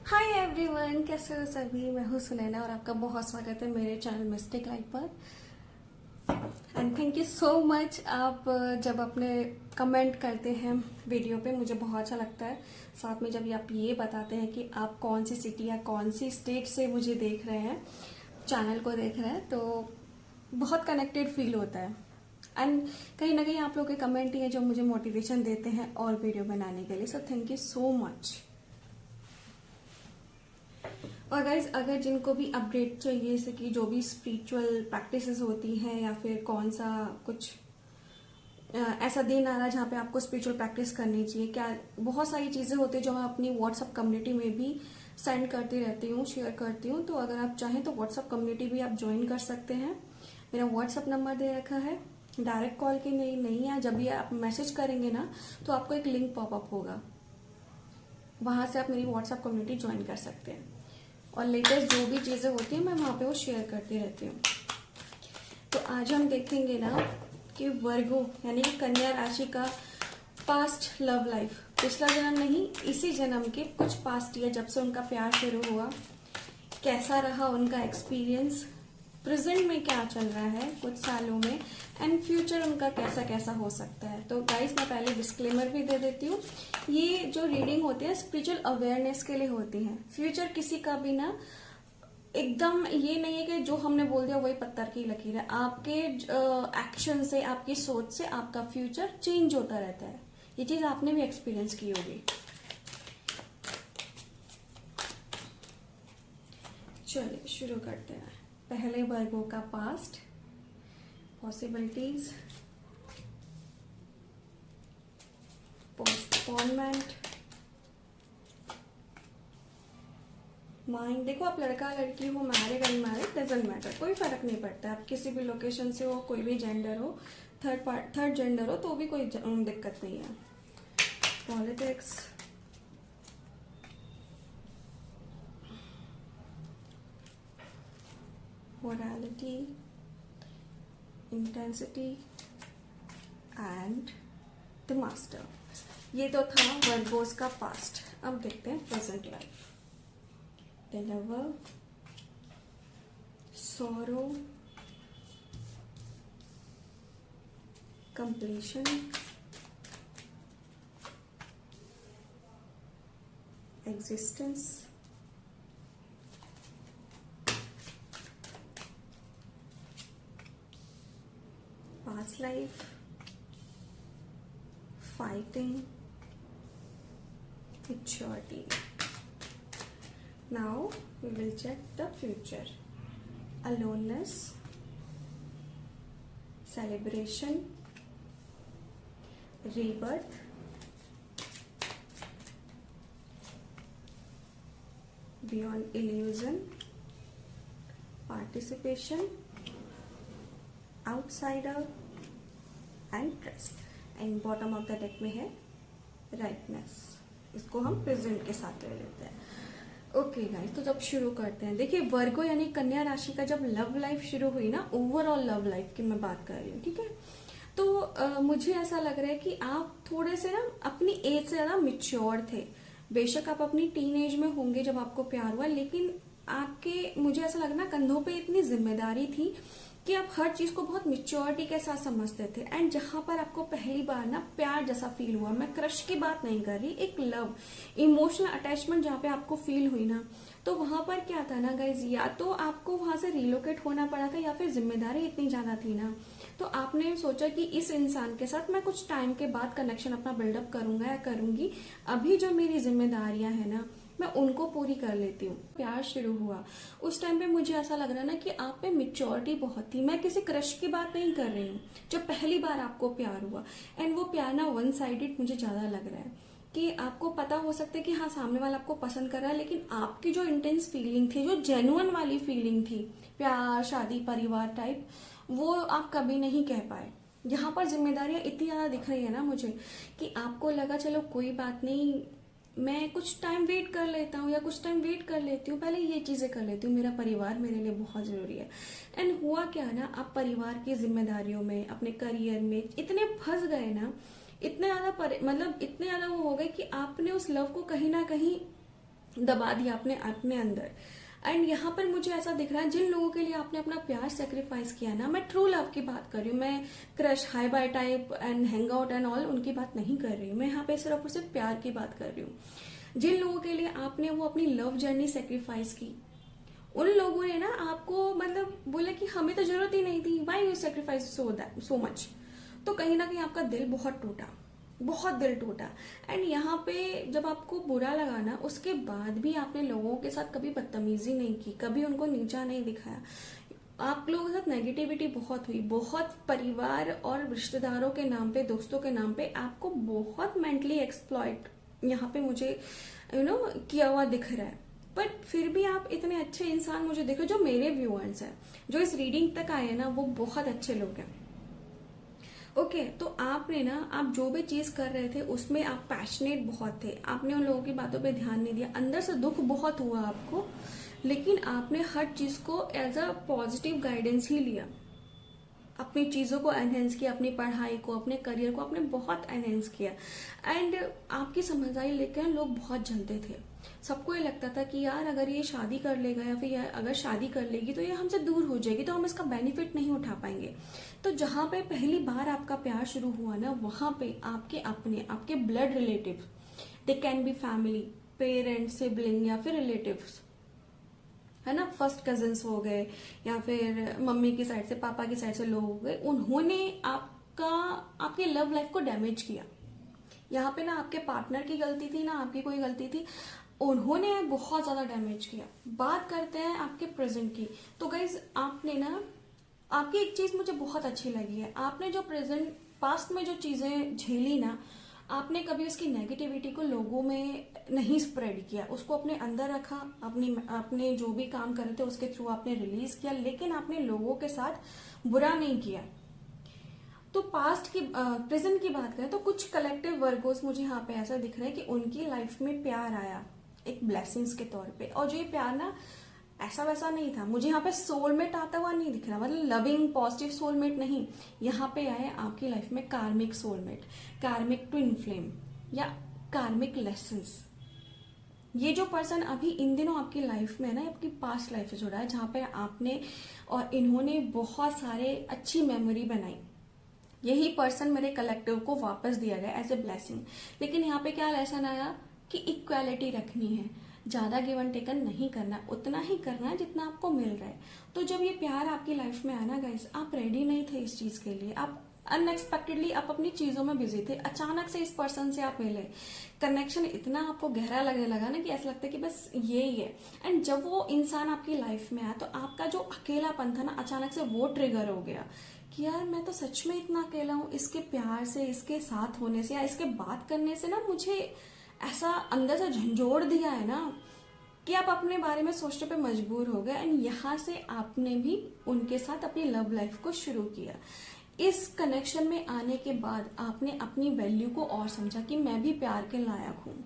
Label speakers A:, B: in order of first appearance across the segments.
A: Hi everyone, कैसे हो सभी। मैं हूँ सुनैना और आपका बहुत स्वागत है मेरे चैनल मिस्टेक लाइफ पर। And thank you so much. आप जब अपने कमेंट करते हैं वीडियो पे, मुझे बहुत अच्छा लगता है। साथ में जब आप ये बताते हैं कि आप कौन सी सिटी या कौन सी स्टेट से मुझे देख रहे हैं, चैनल को देख रहे हैं, तो बहुत कनेक्टेड फील होता है। एंड कहीं ना कहीं आप लोग के कमेंट ही है जो मुझे मोटिवेशन देते हैं और वीडियो बनाने के लिए। So thank you so much. और गाइज, अगर जिनको भी अपडेट चाहिए, जैसे कि जो भी स्पिरिचुअल प्रैक्टिसेस होती हैं या फिर कौन सा कुछ ऐसा दिन आ रहा है जहाँ पे आपको स्पिरिचुअल प्रैक्टिस करनी चाहिए, क्या बहुत सारी चीजें होती है जो मैं अपनी व्हाट्सएप कम्युनिटी में भी सेंड करती रहती हूँ, शेयर करती हूँ। तो अगर आप चाहें तो व्हाट्सएप कम्युनिटी भी आप ज्वाइन कर सकते हैं। मेरा व्हाट्सएप नंबर दे रखा है। डायरेक्ट कॉल की नहीं है, जब भी आप मैसेज करेंगे ना तो आपको एक लिंक पॉपअप होगा, वहां से आप मेरी व्हाट्सएप कम्युनिटी ज्वाइन कर सकते हैं। और लेटेस्ट जो भी चीजें होती हैं मैं वहां पे वो शेयर करती रहती हूँ। तो आज हम देखेंगे ना कि वर्गो यानी कि कन्या राशि का पास्ट लव लाइफ, पिछला जन्म नहीं, इसी जन्म के कुछ पास्ट ईयर, जब से उनका प्यार शुरू हुआ, कैसा रहा उनका एक्सपीरियंस, प्रेजेंट में क्या चल रहा है कुछ सालों में, एंड फ्यूचर उनका कैसा कैसा हो सकता है। तो गाइस, मैं पहले डिस्क्लेमर भी दे देती हूँ, ये जो रीडिंग होती है स्पिरिचुअल अवेयरनेस के लिए होती है। फ्यूचर किसी का भी ना एकदम ये नहीं है कि जो हमने बोल दिया वही पत्थर की लकीर है। आपके एक्शन से, आपकी सोच से आपका फ्यूचर चेंज होता रहता है। ये चीज आपने भी एक्सपीरियंस की होगी। चलिए शुरू करते हैं। पहले वर्गों का पास्ट, पॉसिबिलिटीज, पोस्टपोनमेंट, माइंड। देखो, आप लड़का लड़की हो, मैरिड अनमैरिड डजंट मैटर, कोई फर्क नहीं पड़ता। आप किसी भी लोकेशन से हो, कोई भी जेंडर हो, थर्ड जेंडर हो, तो भी कोई दिक्कत नहीं है। Politics, morality, intensity and the master. ये तो था वर्गोस का पास्ट। अब देखते हैं present life. The lover, sorrow, completion, existence, past life, fighting, maturity. Now we will check the future. Aloneness, celebration, rebirth, beyond illusion, participation, outsider and trust. And bottom of the deck में है rightness. इसको हम present के साथ ले लेते हैं। Okay guys, तो जब शुरू करते हैं, देखिए वर्गो यानी कन्या राशि का जब लव लाइफ शुरू हुई ना, ओवरऑल लव लाइफ की मैं बात कर रही हूँ, ठीक है। तो मुझे ऐसा लग रहा है कि आप थोड़े से ना अपनी एज से ज्यादा मिच्योर थे। बेशक आप अपनी टीन एज में होंगे जब आपको प्यार हुआ, लेकिन आपके, मुझे ऐसा लग रहा, कंधों पे इतनी जिम्मेदारी थी कि आप हर चीज को बहुत मिच्योरिटी के साथ समझते थे। एंड जहां पर आपको पहली बार ना प्यार जैसा फील हुआ, मैं क्रश की बात नहीं कर रही, एक लव, इमोशनल अटैचमेंट जहां पे आपको फील हुई ना, तो वहां पर क्या था ना गाइज, या तो आपको वहां से रिलोकेट होना पड़ा था, या फिर जिम्मेदारी इतनी ज्यादा थी ना, तो आपने सोचा कि इस इंसान के साथ मैं कुछ टाइम के बाद कनेक्शन अपना बिल्डअप करूंगा या करूंगी। अभी जो मेरी जिम्मेदारियां है ना, मैं उनको पूरी कर लेती हूँ। प्यार शुरू हुआ उस टाइम पे मुझे ऐसा लग रहा ना कि आप में मिच्योरिटी बहुत थी। मैं किसी क्रश की बात नहीं कर रही हूँ, जो पहली बार आपको प्यार हुआ, एंड वो प्यार ना वन साइडेड मुझे ज्यादा लग रहा है कि आपको पता हो सकता है कि हाँ, सामने वाला आपको पसंद कर रहा है, लेकिन आपकी जो इंटेंस फीलिंग थी, जो जेन्युइन वाली फीलिंग थी, प्यार, शादी, परिवार टाइप, वो आप कभी नहीं कह पाए। यहाँ पर जिम्मेदारियां इतनी ज्यादा दिख रही है ना मुझे कि आपको लगा चलो कोई बात नहीं, मैं कुछ टाइम वेट कर लेता हूँ या कुछ टाइम वेट कर लेती हूँ, पहले ये चीजें कर लेती हूँ, मेरा परिवार मेरे लिए बहुत जरूरी है। एंड हुआ क्या ना, आप परिवार की जिम्मेदारियों में, अपने करियर में इतने फंस गए ना, इतने ज्यादा मतलब इतने ज्यादा वो हो गए कि आपने उस लव को कहीं ना कहीं दबा दिया आपने अपने अंदर। एंड यहाँ पर मुझे ऐसा दिख रहा है जिन लोगों के लिए आपने अपना प्यार सेक्रीफाइस किया ना, मैं ट्रू लव की बात कर रही हूँ, मैं crush high bye type and hang out and all उनकी बात नहीं कर रही हूँ, मैं यहाँ पे सिर्फ और सिर्फ प्यार की बात कर रही हूँ। जिन लोगों के लिए आपने वो अपनी लव जर्नी सेक्रीफाइस की, उन लोगों ने ना आपको मतलब बोला कि हमें तो जरूरत ही नहीं थी, why you sacrifice so much. तो कहीं ना कहीं आपका दिल बहुत टूटा, बहुत दिल टूटा। एंड यहाँ पे जब आपको बुरा लगा ना, उसके बाद भी आपने लोगों के साथ कभी बदतमीजी नहीं की, कभी उनको नीचा नहीं दिखाया। आप लोगों के साथ नेगेटिविटी बहुत हुई, बहुत परिवार और रिश्तेदारों के नाम पे, दोस्तों के नाम पे आपको बहुत मेंटली एक्सप्लॉइट यहाँ पे मुझे किया हुआ दिख रहा है। बट फिर भी आप इतने अच्छे इंसान मुझे देखो, जो मेरे व्यूअर्स हैं, जो इस रीडिंग तक आए हैं ना, वो बहुत अच्छे लोग हैं। ओके तो आपने ना, आप जो भी चीज कर रहे थे उसमें आप पैशनेट बहुत थे, आपने उन लोगों की बातों पे ध्यान नहीं दिया, अंदर से दुख बहुत हुआ आपको, लेकिन आपने हर चीज को एज अ पॉजिटिव गाइडेंस ही लिया, अपनी चीजों को एनहेंस किया, अपनी पढ़ाई को, अपने करियर को आपने बहुत एनहेंस किया। एंड आपकी समझदारी लेकर लोग बहुत जलते थे, सबको ये लगता था कि यार अगर ये शादी कर लेगा या फिर अगर शादी कर लेगी तो ये हमसे दूर हो जाएगी, तो हम इसका बेनिफिट नहीं उठा पाएंगे। तो जहां पे पहली बार आपका प्यार शुरू हुआ ना, वहां पे आपके अपने, आपके blood relative, they can be family, parents, sibling या फिर रिलेटिव्स, है ना, फर्स्ट कजिन्स हो गए या फिर मम्मी की साइड से, पापा की साइड से लोग हो गए, उन्होंने आपकी लव लाइफ को डैमेज किया। यहाँ पे ना आपके पार्टनर की गलती थी ना आपकी कोई गलती थी, उन्होंने बहुत ज्यादा डैमेज किया। बात करते हैं आपके प्रेजेंट की। तो गाइज आपने ना, आपकी एक चीज मुझे बहुत अच्छी लगी है, आपने जो प्रेजेंट पास्ट में जो चीजें झेली ना, आपने कभी उसकी नेगेटिविटी को लोगों में नहीं स्प्रेड किया, उसको अपने अंदर रखा, अपने जो भी काम कर रहे थे उसके थ्रू आपने रिलीज किया, लेकिन आपने लोगों के साथ बुरा नहीं किया। तो पास्ट की प्रेजेंट की बात करें तो कुछ कलेक्टिव वर्गोस मुझे यहाँ पे ऐसा दिख रहा है कि उनकी लाइफ में प्यार आया एक ब्लेसिंग्स के तौर पे, और जो ये प्यार ना ऐसा वैसा नहीं था, मुझे यहाँ पे सोलमेट आता हुआ नहीं दिख रहा, मतलब लविंग पॉजिटिव सोलमेट नहीं, यहाँ पे आए आपकी लाइफ में कार्मिक सोलमेट, कार्मिक ट्विन फ्लेम या कार्मिक लेसन्स। ये जो पर्सन अभी इन दिनों आपकी लाइफ में है ना, आपकी पास्ट लाइफ से जुड़ा है, जहां पे आपने और इन्होंने बहुत सारे अच्छी मेमोरी बनाई, यही पर्सन मेरे कलेक्टिव को वापस दिया गया एज ए ब्लेसिंग। लेकिन यहाँ पे क्या लेसन आया कि इक्वालिटी रखनी है, ज्यादा गिव एंड टेकन नहीं करना, उतना ही करना है जितना आपको मिल रहा है। तो जब ये प्यार आपकी लाइफ में आया ना गाइस, आप रेडी नहीं थे इस चीज के लिए, आप अनएक्सपेक्टेडली आप अपनी चीजों में बिजी थे, अचानक से इस पर्सन से आप मिले, कनेक्शन इतना आपको गहरा लगने लगा ना कि ऐसा लगता है कि बस ये ही है। एंड जब वो इंसान आपकी लाइफ में आया तो आपका जो अकेलापन था ना, अचानक से वो ट्रिगर हो गया कि यार मैं तो सच में इतना अकेला हूँ, इसके प्यार से, इसके साथ होने से या इसके बात करने से ना मुझे ऐसा अंदर से झंझोड़ दिया है ना कि आप अपने बारे में सोचने पे मजबूर हो गए। एंड यहाँ से आपने भी उनके साथ अपनी लव लाइफ को शुरू किया। इस कनेक्शन में आने के बाद आपने अपनी वैल्यू को और समझा कि मैं भी प्यार के लायक हूँ।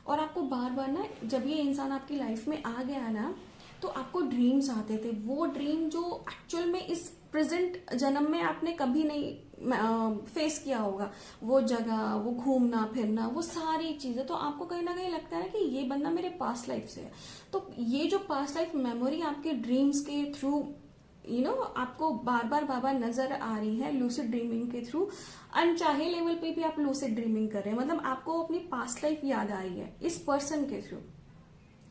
A: और आपको बार बार ना, जब ये इंसान आपकी लाइफ में आ गया ना, तो आपको ड्रीम्स आते थे, वो ड्रीम जो एक्चुअल में इस प्रेजेंट जन्म में आपने कभी नहीं फेस किया होगा, वो जगह, वो घूमना फिरना, वो सारी चीजें, तो आपको कहीं ना कहीं लगता है ना कि ये बंदा मेरे पास्ट लाइफ से है। तो ये जो पास्ट लाइफ मेमोरी आपके ड्रीम्स के थ्रू आपको बार बार नजर आ रही है, लूसिड ड्रीमिंग के थ्रू, अनचाहे लेवल पे भी आप लूसिड ड्रीमिंग कर रहे हैं, मतलब आपको अपनी पास्ट लाइफ याद आ रही है इस पर्सन के थ्रू।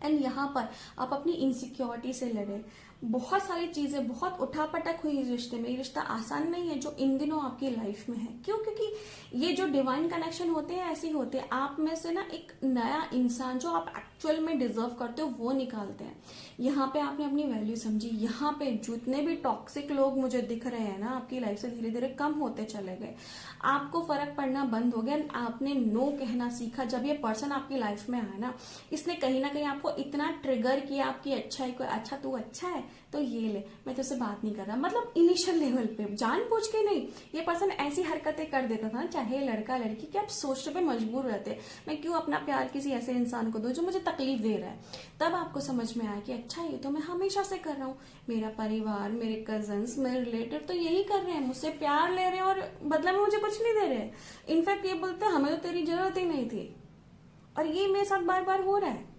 A: एंड यहाँ पर आप अपनी इनसिक्योरिटी से लड़े, बहुत सारी चीजें, बहुत उठापटक हुई इस रिश्ते में। ये रिश्ता आसान नहीं है जो इन दिनों आपकी लाइफ में है। क्यों? क्योंकि ये जो डिवाइन कनेक्शन होते हैं ऐसे ही होते हैं, आप में से ना एक नया इंसान जो आप एक्चुअल में डिजर्व करते हो वो निकालते हैं। यहाँ पे आपने अपनी वैल्यू समझी, यहाँ पे जितने भी टॉक्सिक लोग मुझे दिख रहे हैं ना आपकी लाइफ से धीरे धीरे कम होते चले गए, आपको फर्क पड़ना बंद हो गया, आपने नो कहना सीखा। जब ये पर्सन आपकी लाइफ में आया ना, इसने कहीं ना कहीं आपको इतना ट्रिगर किया आपकी अच्छाई को, अच्छा तू अच्छा है तो ये ले, मैं तुझसे बात नहीं कर रहा, मतलब इनिशियल लेवल पे जानबूझ के नहीं, ये पर्सन ऐसी हरकतें कर देता था, चाहे लड़का लड़की, कि आप सोचने पे मजबूर रहते मैं क्यों अपना प्यार किसी ऐसे इंसान को दूं जो मुझे तकलीफ दे रहा है। तब आपको समझ में आया कि अच्छा ये तो मैं हमेशा से कर रहा हूँ, मेरा परिवार, मेरे कजन्स, मेरे रिलेटिव तो यही कर रहे हैं, मुझसे प्यार ले रहे हैं और बदला में मुझे कुछ नहीं दे रहे। इनफैक्ट ये बोलते हैं हमें तो तेरी जरूरत ही नहीं थी, और ये मेरे साथ बार बार हो रहा है।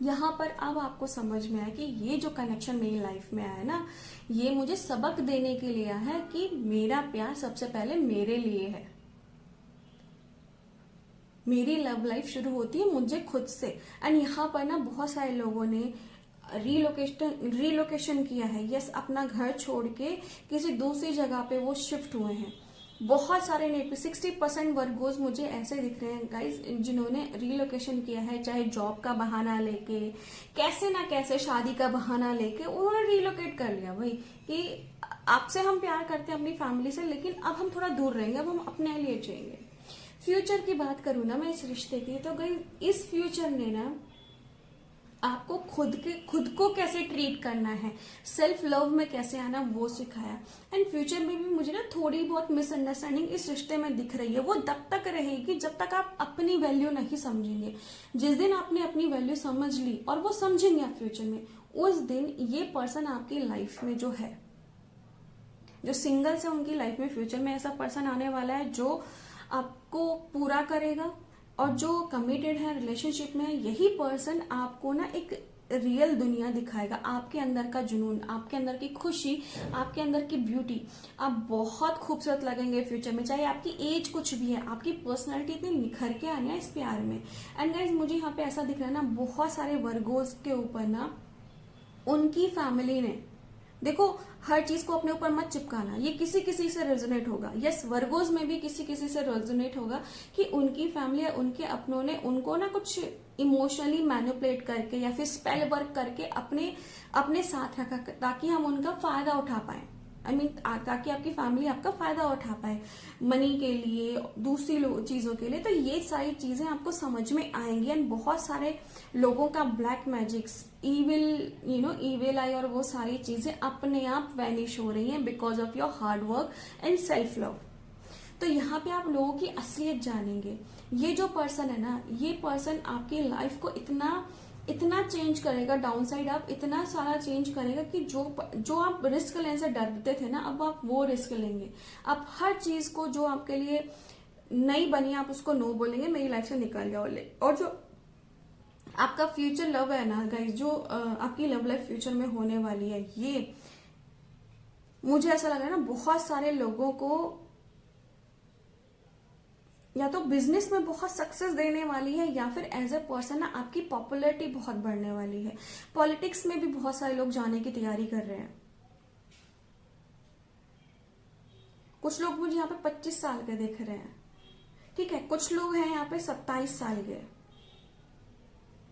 A: यहाँ पर अब आपको समझ में आया कि ये जो कनेक्शन मेरी लाइफ में आया ना, ये मुझे सबक देने के लिए आया है कि मेरा प्यार सबसे पहले मेरे लिए है। मेरी लव लाइफ शुरू होती है मुझे खुद से। एंड यहाँ पर ना बहुत सारे लोगों ने रिलोकेशन किया है। यस, अपना घर छोड़ के किसी दूसरी जगह पे वो शिफ्ट हुए हैं। बहुत सारे नेट पे 60% वर्गोज मुझे ऐसे दिख रहे हैं गाइज, जिन्होंने रिलोकेशन किया है, चाहे जॉब का बहाना लेके, कैसे ना कैसे शादी का बहाना लेके उन्होंने रिलोकेट कर लिया। भाई कि आपसे हम प्यार करते हैं अपनी फैमिली से, लेकिन अब हम थोड़ा दूर रहेंगे, अब हम अपने लिए जिएंगे। फ्यूचर की बात करूं ना मैं इस रिश्ते की, तो गाइज इस फ्यूचर ने ना आपको खुद को कैसे ट्रीट करना है, सेल्फ लव में कैसे आना, वो सिखाया। एंड फ्यूचर में भी मुझे ना थोड़ी बहुत मिसअंडरस्टैंडिंग इस रिश्ते में दिख रही है। वो तब तक रहेगी जब तक आप अपनी वैल्यू नहीं समझेंगे। जिस दिन आपने अपनी वैल्यू समझ ली, और वो समझेंगे आप फ्यूचर में, उस दिन ये पर्सन आपकी लाइफ में जो है, जो सिंगल्स है उनकी लाइफ में फ्यूचर में ऐसा पर्सन आने वाला है जो आपको पूरा करेगा। और जो कमिटेड है रिलेशनशिप में, यही पर्सन आपको ना एक रियल दुनिया दिखाएगा। आपके अंदर का जुनून, आपके अंदर की खुशी, आपके अंदर की ब्यूटी, आप बहुत खूबसूरत लगेंगे फ्यूचर में। चाहे आपकी एज कुछ भी है, आपकी पर्सनालिटी इतनी निखर के आनी है इस प्यार में। एंड गाइज मुझे यहाँ पे ऐसा दिख रहा है ना, बहुत सारे वर्गोज के ऊपर ना उनकी फैमिली ने, देखो हर चीज को अपने ऊपर मत चिपकाना, ये किसी किसी से रेजोनेट होगा। यस, वर्गोज में भी किसी किसी से रेजोनेट होगा कि उनकी फैमिली या उनके अपनों ने उनको ना कुछ इमोशनली मैनिपुलेट करके या फिर स्पेल वर्क करके अपने साथ रखा, ताकि हम उनका फायदा उठा पाए। ताकि आपकी फैमिली आपका फायदा उठा पाए मनी के लिए, दूसरी चीजों के लिए। तो ये सारी चीजें आपको समझ में आएंगी। एंड बहुत सारे लोगों का ब्लैक मैजिक्स, ईविल आई और वो सारी चीजें अपने आप वैनिश हो रही हैं because of your hard work and self love. तो यहाँ पे आप लोगों की असलियत जानेंगे। ये जो पर्सन है ना, ये पर्सन आपकी लाइफ को इतना चेंज करेगा, डाउन साइड आप इतना सारा चेंज करेगा कि जो आप रिस्क लेने से डरते थे ना, अब आप वो रिस्क लेंगे। आप हर चीज को जो आपके लिए नहीं बनी, आप उसको नो बोलेंगे, मेरी लाइफ से निकल जाओ। और जो आपका फ्यूचर लव है ना गाइस, जो आपकी लव लाइफ फ्यूचर में होने वाली है, ये मुझे ऐसा लग रहा है ना, बहुत सारे लोगों को या तो बिजनेस में बहुत सक्सेस देने वाली है, या फिर एज ए पर्सन ना आपकी पॉपुलैरिटी बहुत बढ़ने वाली है। पॉलिटिक्स में भी बहुत सारे लोग जाने की तैयारी कर रहे हैं। कुछ लोग मुझे यहाँ पे 25 साल के दिख रहे हैं, ठीक है। कुछ लोग हैं यहाँ पे 27 साल के,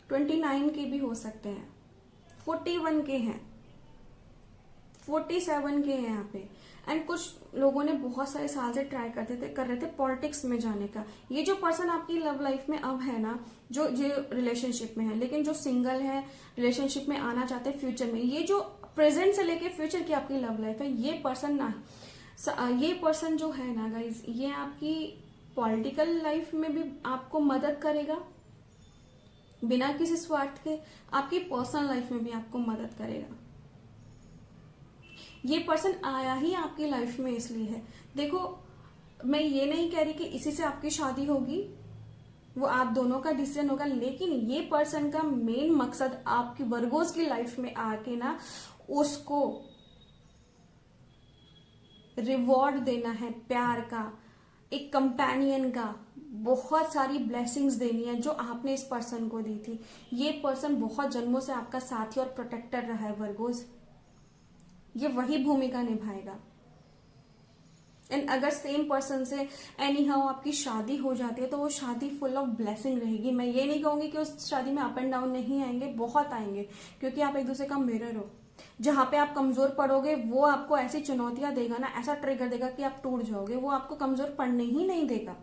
A: 29 के भी हो सकते हैं, 41 के हैं, 47 के हैं यहाँ पे। एंड कुछ लोगों ने बहुत सारे साल से ट्राई कर रहे थे पॉलिटिक्स में जाने का। ये जो पर्सन आपकी लव लाइफ में अब है ना, जो रिलेशनशिप में है, लेकिन जो सिंगल है, रिलेशनशिप में आना चाहते हैं फ्यूचर में, ये जो प्रेजेंट से लेके फ्यूचर की आपकी लव लाइफ है, ये पर्सन जो है ना गाइज, ये आपकी पॉलिटिकल लाइफ में भी आपको मदद करेगा बिना किसी स्वार्थ के, आपकी पर्सनल लाइफ में भी आपको मदद करेगा। ये पर्सन आया ही आपकी लाइफ में इसलिए है। देखो, मैं ये नहीं कह रही कि इसी से आपकी शादी होगी, वो आप दोनों का डिसीजन होगा, लेकिन ये पर्सन का मेन मकसद आपकी वर्गोस की लाइफ में आके ना उसको रिवॉर्ड देना है, प्यार का, एक कंपेनियन का, बहुत सारी ब्लेसिंग्स देनी है जो आपने इस पर्सन को दी थी। ये पर्सन बहुत जन्मों से आपका साथी और प्रोटेक्टर रहा है वर्गोस, ये वही भूमिका निभाएगा। एंड अगर सेम पर्सन से एनी हाउ आपकी शादी हो जाती है, तो वो शादी फुल ऑफ ब्लेसिंग रहेगी। मैं ये नहीं कहूंगी कि उस शादी में अप एंड डाउन नहीं आएंगे, बहुत आएंगे, क्योंकि आप एक दूसरे का मिरर हो। जहां पे आप कमजोर पड़ोगे, वो आपको ऐसी चुनौतियां देगा ना, ऐसा ट्रिगर देगा कि आप टूट जाओगे। वो आपको कमजोर पड़ने ही नहीं देगा।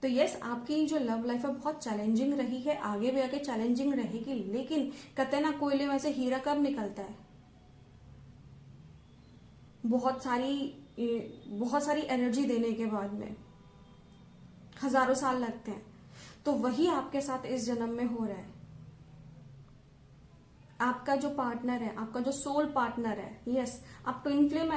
A: तो यस, आपकी जो लव लाइफ है बहुत चैलेंजिंग रही है, आगे भी आगे चैलेंजिंग रहेगी, लेकिन कहते ना कोयले में से हीरा कब निकलता है। बहुत सारी एनर्जी देने के बाद में हजारों साल लगते हैं, तो वही आपके साथ इस जन्म में हो रहा है। आपका जो पार्टनर है, आपका जो सोल पार्टनर है, यस, आप ट्विन फ्लेम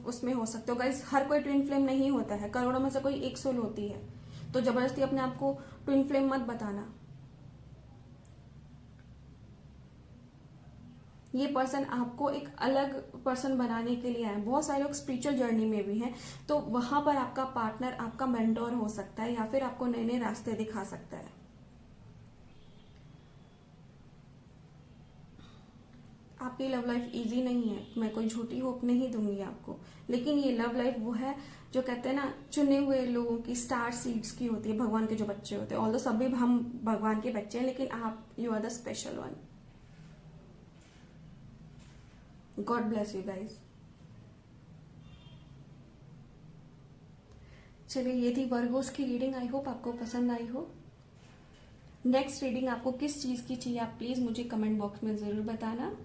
A: उसमें हो सकते हो गाइस। हर कोई ट्विन फ्लेम नहीं होता है, करोड़ों में से कोई एक सोल होती है। तो जबरदस्ती अपने आप को ट्विन फ्लेम मत बताना। ये पर्सन आपको एक अलग पर्सन बनाने के लिए आए। बहुत सारे लोग स्पिरिचुअल जर्नी में भी हैं, तो वहां पर आपका पार्टनर आपका मेंटोर हो सकता है या फिर आपको नए नए रास्ते दिखा सकता है। आपकी लव लाइफ इजी नहीं है, मैं कोई झूठी होप नहीं दूंगी आपको, लेकिन ये लव लाइफ वो है जो कहते हैं ना, चुने हुए लोगों की, स्टार सीड्स की होती है, भगवान के जो बच्चे होते हैं। ऑल्दो सभी हम भगवान के बच्चे हैं, लेकिन आप, you are the special one. God bless you guys. चलिए, ये थी वर्गोस की रीडिंग। आई होप आपको पसंद आई हो। नेक्स्ट रीडिंग आपको किस चीज की चाहिए, आप प्लीज मुझे कमेंट बॉक्स में जरूर बताना।